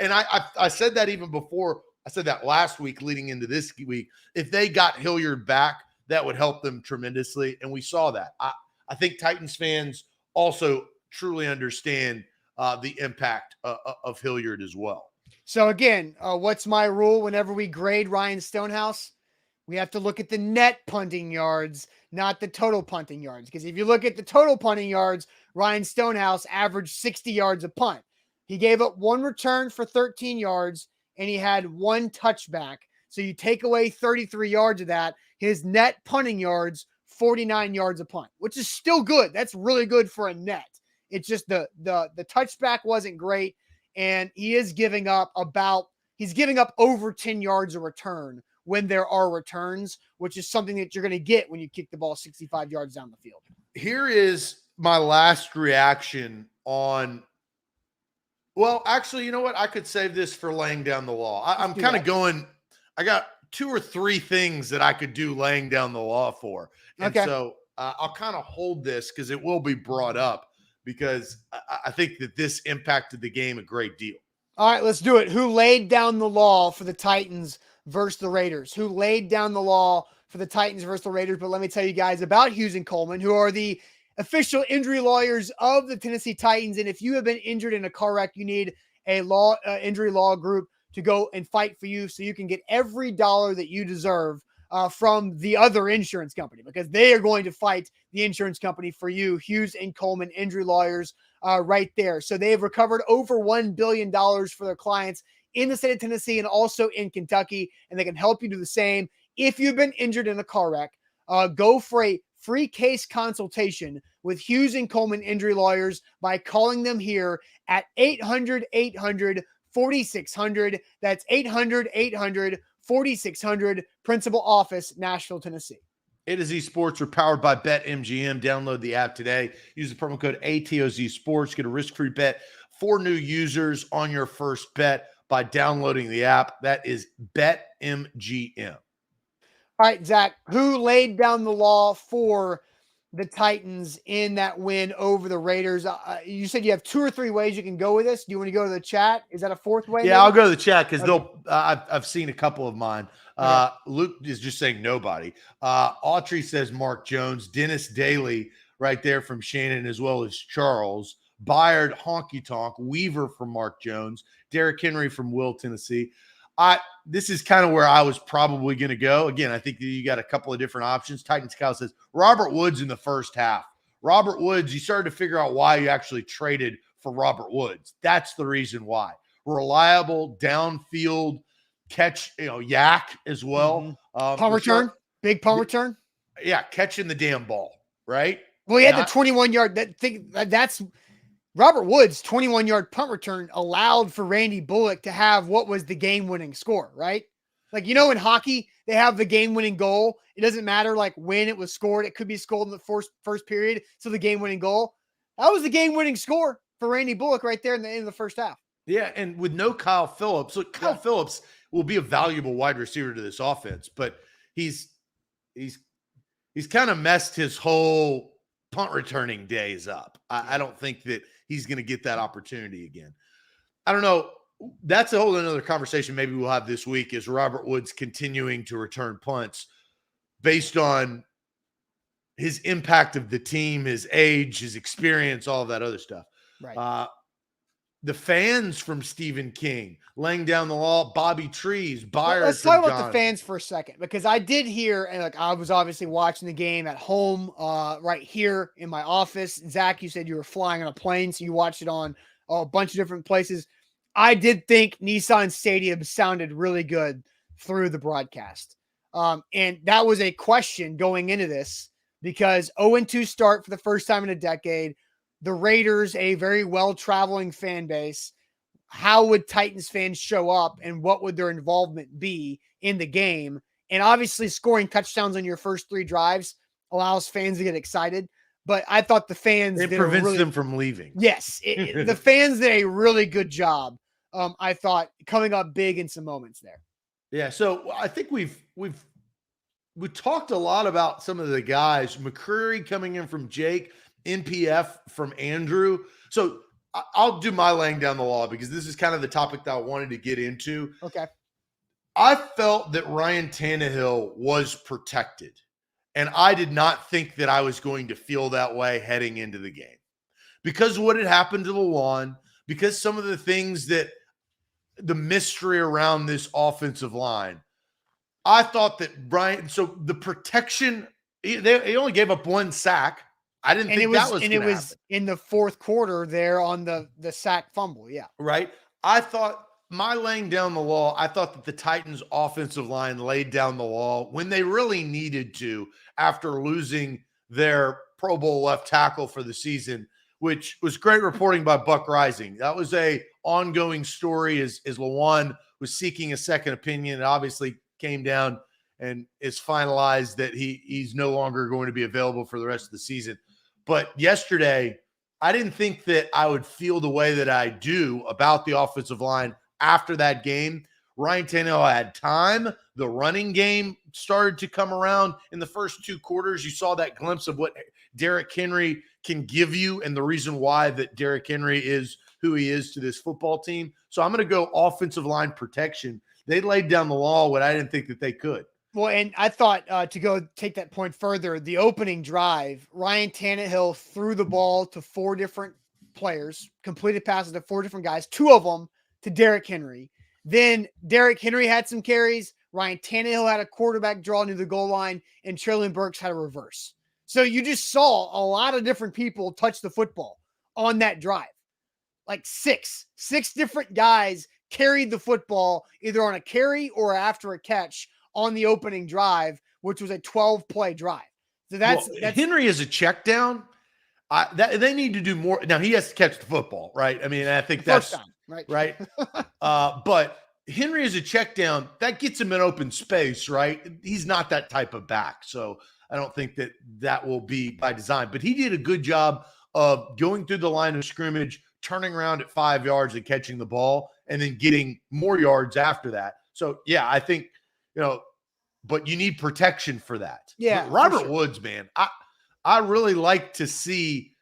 And I said that even before. I said that last week leading into this week. If they got Hilliard back, that would help them tremendously. And we saw that. I think Titans fans also truly understand the impact of Hilliard as well. So again, what's my rule whenever we grade Ryan Stonehouse? We have to look at the net punting yards, not the total punting yards. Because if you look at the total punting yards, Ryan Stonehouse averaged 60 yards a punt. He gave up one return for 13 yards, and he had one touchback. So you take away 33 yards of that, his net punting yards, 49 yards a punt, which is still good. That's really good for a net. It's just the touchback wasn't great, and he's giving up over 10 yards a return when there are returns, which is something that you're going to get when you kick the ball 65 yards down the field. Here is my last reaction on, well, actually, you know what? I could save this for laying down the law. I'm kind of going, I got 2 or 3 things that I could do laying down the law for. And so I'll kind of hold this because it will be brought up because I think that this impacted the game a great deal. All right, let's do it. Who laid down the law for the Titans versus the Raiders? Who laid down the law for the Titans versus the Raiders? But let me tell you guys about Hughes and Coleman, who are the official injury lawyers of the Tennessee Titans. And if you have been injured in a car wreck, you need a injury law group to go and fight for you so you can get every dollar that you deserve from the other insurance company, because they are going to fight the insurance company for you. Hughes and Coleman injury lawyers right there. So they have recovered over $1 billion for their clients in the state of Tennessee and also in Kentucky, and they can help you do the same. If you've been injured in a car wreck, go for a free case consultation with Hughes and Coleman injury lawyers by calling them here at 800-800-4600. That's 800-800-4600, principal office, Nashville, Tennessee. A to Z Sports are powered by BetMGM. Download the app today. Use the promo code ATOZ Sports. Get a risk-free bet for new users on your first bet by downloading the app. That is BetMGM. All right, Zach, who laid down the law for the Titans in that win over the Raiders? You said you have 2 or 3 ways you can go with this. Do you want to go to the chat? Is that a 4th way? Yeah, maybe? I'll go to the chat because I've seen a couple of mine. Okay. Luke is just saying nobody. Autry says Mark Jones. Dennis Daly right there from Shannon, as well as Charles. Byard, Honky Tonk. Weaver from Mark Jones. Derrick Henry from Will, Tennessee. This is kind of where I was probably going to go. Again, I think that you got a couple of different options. Titans Cow says Robert Woods in the first half. Robert Woods, you started to figure out why you actually traded for Robert Woods. That's the reason why. Reliable, downfield, catch, yak as well. Punt return, big punt return. Yeah, catching the damn ball, right? Well, he had the 21-yard. That's Robert Woods' 21-yard punt return allowed for Randy Bullock to have what was the game-winning score, right? Like, in hockey, they have the game-winning goal. It doesn't matter, like, when it was scored. It could be scored in the first period, so the game-winning goal. That was the game-winning score for Randy Bullock right there in the end of the first half. Yeah, and with no Kyle Phillips. Look, Kyle Phillips will be a valuable wide receiver to this offense, but he's kind of messed his whole punt returning days up. I don't think that he's going to get that opportunity again. I don't know. That's a whole another conversation maybe we'll have this week, is Robert Woods continuing to return punts based on his impact of the team, his age, his experience, all of that other stuff. Right. The fans from Stephen King laying down the law, Bobby Trees, Byard. Let's talk about the fans for a second, because I did hear, and I was obviously watching the game at home, right here in my office. Zach, you said you were flying on a plane, so you watched it on a bunch of different places. I did think Nissan Stadium sounded really good through the broadcast. And that was a question going into this, because 0-2 start for the first time in a decade. The Raiders, a very well-traveling fan base. How would Titans fans show up, and what would their involvement be in the game? And obviously scoring touchdowns on your first 3 drives allows fans to get excited. But I thought the fans... It prevents them from leaving. Yes. The fans did a really good job, I thought, coming up big in some moments there. Yeah, so I think we talked a lot about some of the guys. McCreary coming in from Jake, NPF from Andrew. So I'll do my laying down the law because this is kind of the topic that I wanted to get into. Okay. I felt that Ryan Tannehill was protected, and I did not think that I was going to feel that way heading into the game because of what had happened to the lawn, because some of the things that the mystery around this offensive line. I thought that so the protection, he only gave up 1 sack. I didn't think that was going to happen. It was in the fourth quarter there on the sack fumble. Yeah. Right. I thought my laying down the law, I thought that the Titans offensive line laid down the law when they really needed to after losing their Pro Bowl left tackle for the season, which was great reporting by Buck Rising. That was a ongoing story as Lawan was seeking a second opinion. It obviously came down and is finalized that he's no longer going to be available for the rest of the season. But yesterday, I didn't think that I would feel the way that I do about the offensive line after that game. Ryan Tannehill had time. The running game started to come around in the first 2 quarters. You saw that glimpse of what Derrick Henry can give you and the reason why that Derrick Henry is who he is to this football team. So I'm going to go offensive line protection. They laid down the law when I didn't think that they could. Well, and I thought to go take that point further, the opening drive, Ryan Tannehill threw the ball to 4 different players, completed passes to 4 different guys, 2 of them to Derrick Henry. Then Derrick Henry had some carries. Ryan Tannehill had a quarterback draw near the goal line, and Traylon Burks had a reverse. So you just saw a lot of different people touch the football on that drive. Like 6 different guys carried the football either on a carry or after a catch on the opening drive, which was a 12-play drive. So that's Henry is a check down. They need to do more. Now he has to catch the football, right? I mean, I think that's time, right. Right. But Henry is a check down that gets him in open space, right? He's not that type of back. So I don't think that will be by design, but he did a good job of going through the line of scrimmage, turning around at 5 yards and catching the ball and then getting more yards after that. So yeah, I think, but you need protection for that. Yeah. Robert Woods, man, I really like to see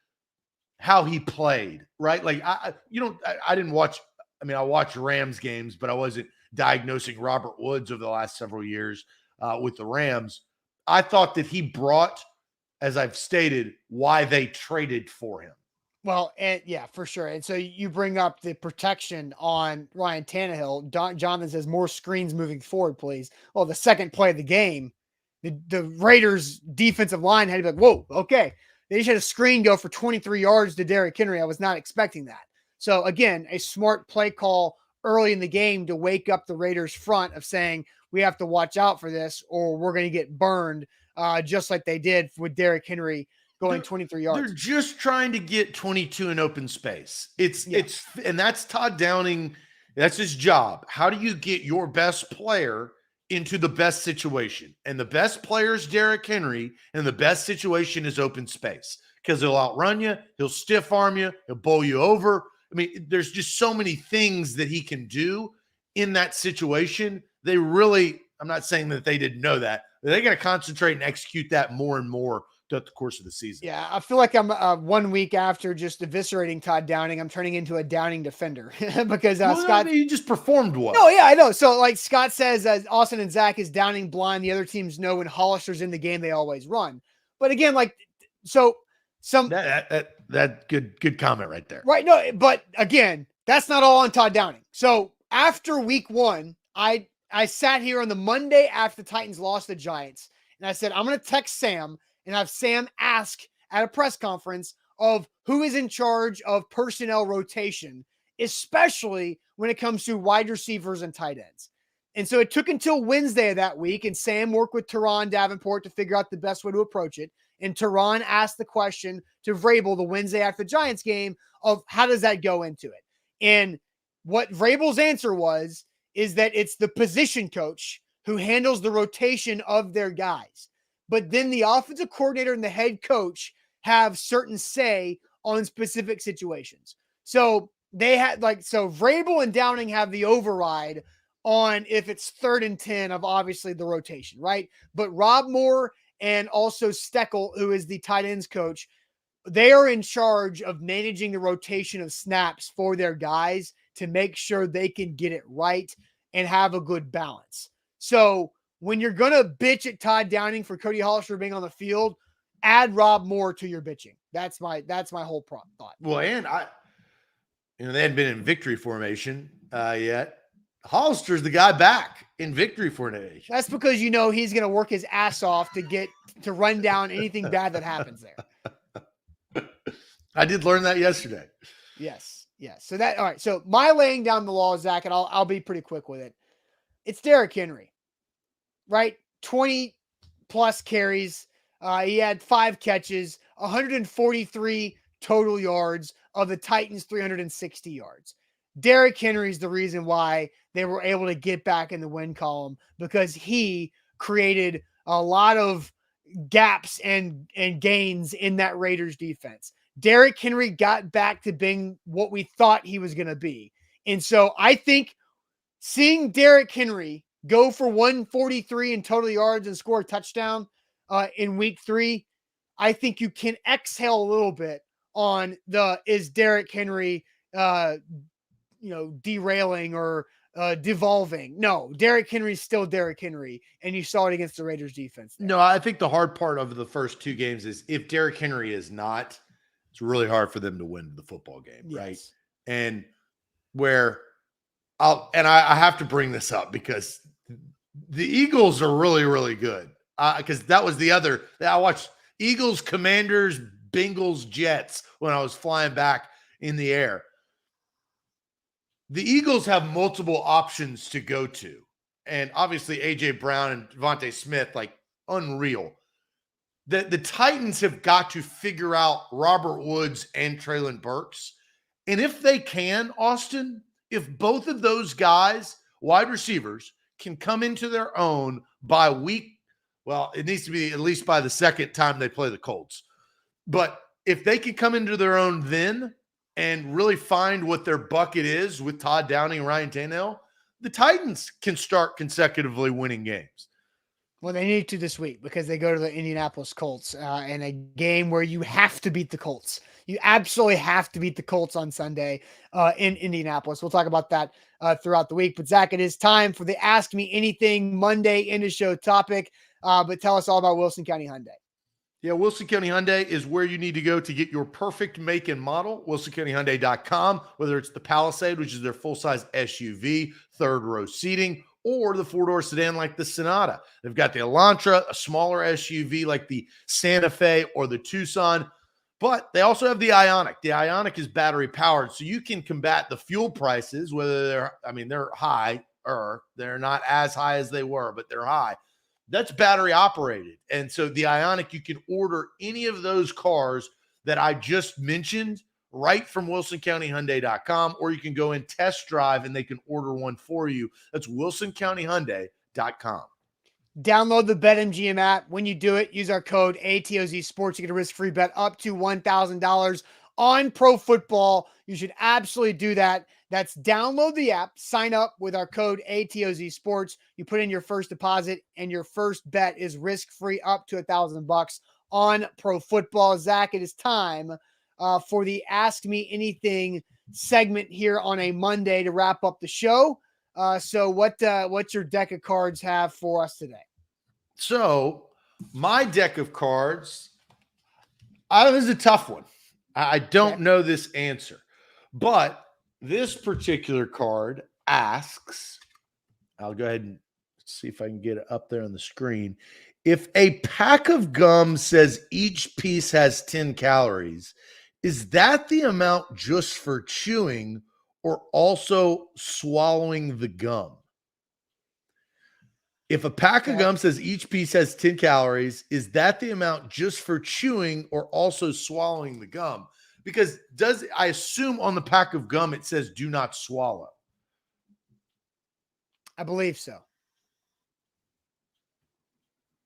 how he played, right? Like I didn't watch, I watched Rams games, but I wasn't diagnosing Robert Woods over the last several years with the Rams. I thought that he brought, as I've stated, why they traded for him. Well, and yeah, for sure. And so you bring up the protection on Ryan Tannehill. Jonathan says more screens moving forward, please. Well, the second play of the game, the Raiders defensive line had to be like, whoa, okay. They just had a screen go for 23 yards to Derrick Henry. I was not expecting that. So again, a smart play call early in the game to wake up the Raiders front of saying, we have to watch out for this or we're going to get burned just like they did with Derrick Henry going 23 yards. They're just trying to get 22 in open space. And that's Todd Downing. That's his job. How do you get your best player into the best situation? And the best player is Derrick Henry, and the best situation is open space because he'll outrun you. He'll stiff arm you. He'll bowl you over. I mean, there's just so many things that he can do in that situation. I'm not saying that they didn't know that. They got to concentrate and execute that more and more throughout the course of the season. Yeah, I feel like I'm 1 week after just eviscerating Todd Downing, I'm turning into a Downing defender because Scott, he just performed well. No, yeah, I know. So like Scott says, Austin and Zach is Downing blind. The other teams know when Hollister's in the game, they always run. But again, like that good comment right there. Right. No, but again, that's not all on Todd Downing. So after week 1, I sat here on the Monday after the Titans lost the Giants, and I said, I'm going to text Sam and have Sam ask at a press conference of who is in charge of personnel rotation, especially when it comes to wide receivers and tight ends. And so it took until Wednesday of that week, and Sam worked with Teron Davenport to figure out the best way to approach it. And Teron asked the question to Vrabel the Wednesday after the Giants game of how does that go into it? And what Vrabel's answer is that it's the position coach who handles the rotation of their guys. But then the offensive coordinator and the head coach have certain say on specific situations. So they had so Vrabel and Downing have the override on if it's 3rd and 10 of obviously the rotation, right? But Rob Moore and also Steckel, who is the tight ends coach, they are in charge of managing the rotation of snaps for their guys to make sure they can get it right and have a good balance. So when you're going to bitch at Todd Downing for Cody Hollister being on the field, add Rob Moore to your bitching. That's my whole thought. Well, and they hadn't been in victory formation yet. Hollister's the guy back in victory formation. That's because he's going to work his ass off to run down anything bad that happens there. I did learn that yesterday. Yes. So all right. So my laying down the law, Zach, and I'll be pretty quick with it. It's Derrick Henry, right? 20 plus carries. He had 5 catches, 143 total yards of the Titans, 360 yards. Derrick Henry is the reason why they were able to get back in the win column, because he created a lot of gaps and gains in that Raiders defense. Derrick Henry got back to being what we thought he was going to be. And so I think seeing Derrick Henry go for 143 in total yards and score a touchdown in week 3, I think you can exhale a little bit on is Derrick Henry, derailing or devolving. No, Derrick Henry's still Derrick Henry, and you saw it against the Raiders defense there. No, I think the hard part of the first 2 games is if Derrick Henry is not, it's really hard for them to win the football game, Yes. right? And where I have to bring this up because the Eagles are really, really good. Because that was the other. I watched Eagles, Commanders, Bengals, Jets when I was flying back in the air. The Eagles have multiple options to go to. And obviously, A.J. Brown and Devontae Smith, like, unreal. The Titans have got to figure out Robert Woods and Treylon Burks. And if they can, Austin, if both of those guys, wide receivers, can come into their own by week, well, it needs to be at least by the second time they play the Colts. But if they can come into their own then and really find what their bucket is with Todd Downing and Ryan Tannehill, the Titans can start consecutively winning games. Well, they need to this week because they go to the Indianapolis Colts in a game where you have to beat the Colts. You absolutely have to beat the Colts on Sunday in Indianapolis. We'll talk about that throughout the week. But, Zach, it is time for the Ask Me Anything Monday in the show topic. But tell us all about Wilson County Hyundai. Yeah, Wilson County Hyundai is where you need to go to get your perfect make and model. WilsonCountyHyundai.com, whether it's the Palisade, which is their full-size SUV, third-row seating, or the 4-door sedan like the Sonata. They've got the Elantra, a smaller SUV like the Santa Fe or the Tucson, but they also have the Ioniq. The Ioniq is battery-powered, so you can combat the fuel prices, whether they're high, or they're not as high as they were, but they're high. That's battery operated. And so the Ioniq, you can order any of those cars that I just mentioned right from WilsonCountyHyundai.com, or you can go and test drive and they can order one for you. That's WilsonCountyHyundai.com. Download the BetMGM app. When you do it, use our code ATOZ Sports. You get a risk-free bet up to $1,000 on pro football. You should absolutely do that. That's download the app, sign up with our code ATOZ Sports. You put in your first deposit, and your first bet is risk-free up to $1,000 on pro football. Zach, it is time for the Ask Me Anything segment here on a Monday to wrap up the show. So what's your deck of cards have for us today? So my deck of cards, this is a tough one. I don't know this answer, but this particular card asks, I'll go ahead and see if I can get it up there on the screen. If a pack of gum says each piece has 10 calories, is that the amount just for chewing or also swallowing the gum? If a pack of gum says each piece has 10 calories, is that the amount just for chewing or also swallowing the gum? Because I assume on the pack of gum it says do not swallow. I believe so.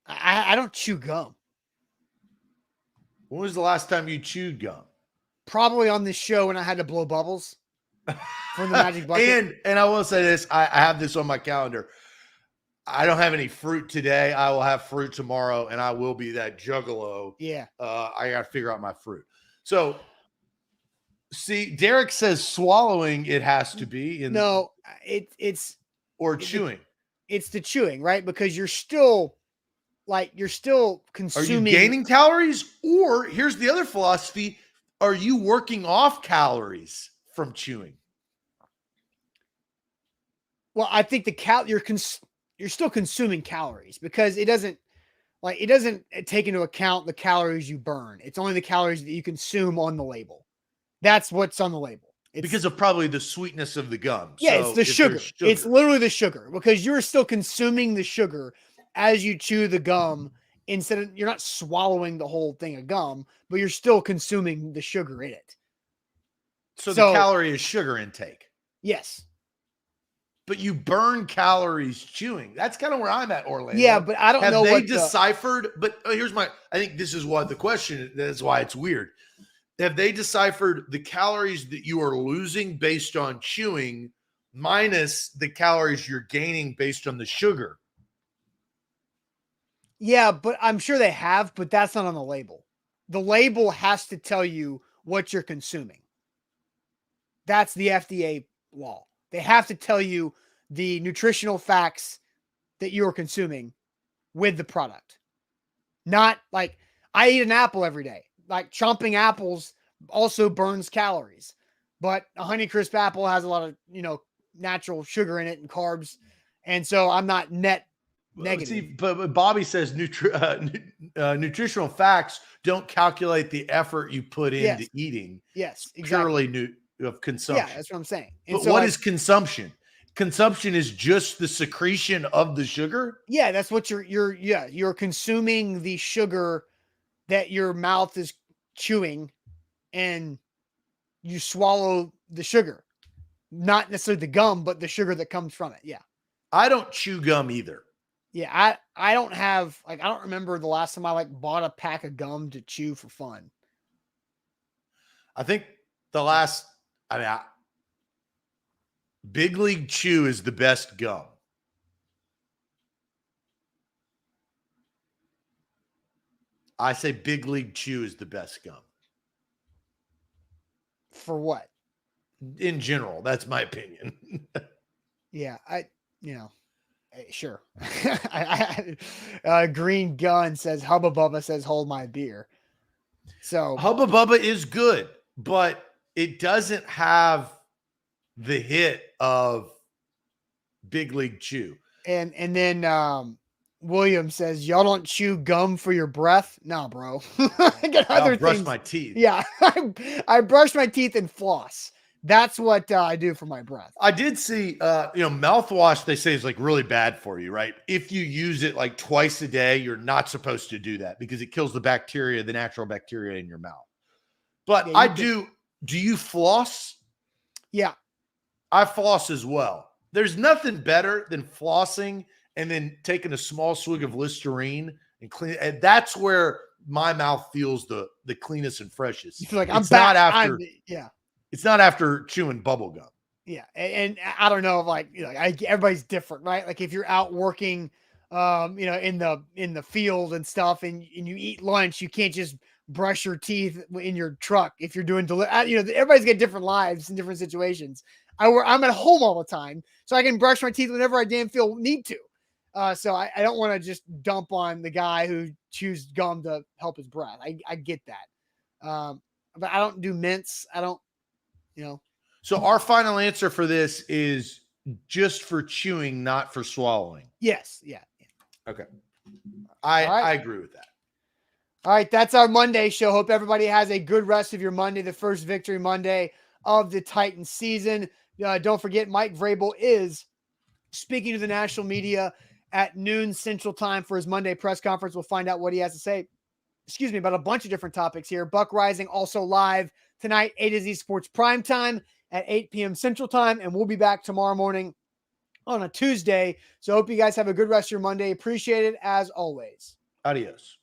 I don't chew gum. When was the last time you chewed gum? Probably on this show when I had to blow bubbles from the Magic Bucket. And I will say this, I have this on my calendar. I don't have any fruit today. I will have fruit tomorrow, and I will be that juggalo. Yeah. I got to figure out my fruit. So, see, Derrick says swallowing it has to be. No, it's chewing. It's the chewing, right? Because you're still Are you consuming. gaining calories? Or here's the other philosophy. Are you working off calories from chewing? Well, I think you're still consuming calories because it doesn't take into account the calories you burn. It's only the calories that you consume on the label. That's what's on the label. It's because of probably the sweetness of the gum. Yeah, So it's the sugar. It's literally the sugar because you're still consuming the sugar as you chew the gum. You're not swallowing the whole thing of gum, but you're still consuming the sugar in it. So the calorie is sugar intake. Yes. But you burn calories chewing. That's kind of where I'm at, Orlando. Yeah, but I don't know what they deciphered. But I think this is why the question, that's why it's weird. Have they deciphered the calories that you are losing based on chewing minus the calories you're gaining based on the sugar? Yeah, but I'm sure they have, but that's not on the label. The label has to tell you what you're consuming. That's the FDA law. They have to tell you the nutritional facts that you are consuming with the product. Not like I eat an apple every day. Like chomping apples also burns calories, but a Honeycrisp apple has a lot of, natural sugar in it and carbs. And so I'm not net negative. See, but Bobby says nutritional facts don't calculate the effort you put into eating. Yes, exactly. Purely of consumption. Yeah, that's what I'm saying. And but so what is consumption? Consumption is just the secretion of the sugar? Yeah, that's what you're consuming the sugar that your mouth is chewing and you swallow the sugar. Not necessarily the gum, but the sugar that comes from it. Yeah. I don't chew gum either. Yeah, I don't have I don't remember the last time I bought a pack of gum to chew for fun. I think Big League Chew is the best gum. I say Big League Chew is the best gum. For what? In general, that's my opinion. Yeah, sure. Green Gun says Hubba Bubba says hold my beer. So Hubba Bubba is good, but it doesn't have the hit of Big League Chew. And then William says, y'all don't chew gum for your breath? No, bro. I got other brush things. My teeth. Yeah, I brush my teeth and floss. That's what I do for my breath. I did see, mouthwash, they say is really bad for you, right? If you use it twice a day, you're not supposed to do that because it kills the natural bacteria in your mouth. But yeah, do you floss? Yeah. I floss as well. There's nothing better than flossing and then taking a small swig of Listerine and clean. And that's where my mouth feels the cleanest and freshest. You feel like I'm back. It's not after chewing bubble gum. Yeah. And I don't know if everybody's different, right? Like if you're out working, in the field and stuff and you eat lunch, you can't just brush your teeth in your truck. If you're doing, everybody's got different lives in different situations. I'm at home all the time, so I can brush my teeth whenever I damn need to. So I don't want to just dump on the guy who chews gum to help his breath. I get that. But I don't do mints. I don't, So our final answer for this is just for chewing, not for swallowing. Yes. Yeah. Okay. I agree with that. All right. That's our Monday show. Hope everybody has a good rest of your Monday, the first Victory Monday of the Titans season. Don't forget, Mike Vrabel is speaking to the national media at noon Central Time for his Monday press conference. We'll find out what he has to say, about a bunch of different topics here. Buck Rising also live tonight, A to Z Sports Primetime at 8 p.m. Central Time, and we'll be back tomorrow morning on a Tuesday. So I hope you guys have a good rest of your Monday. Appreciate it as always. Adios.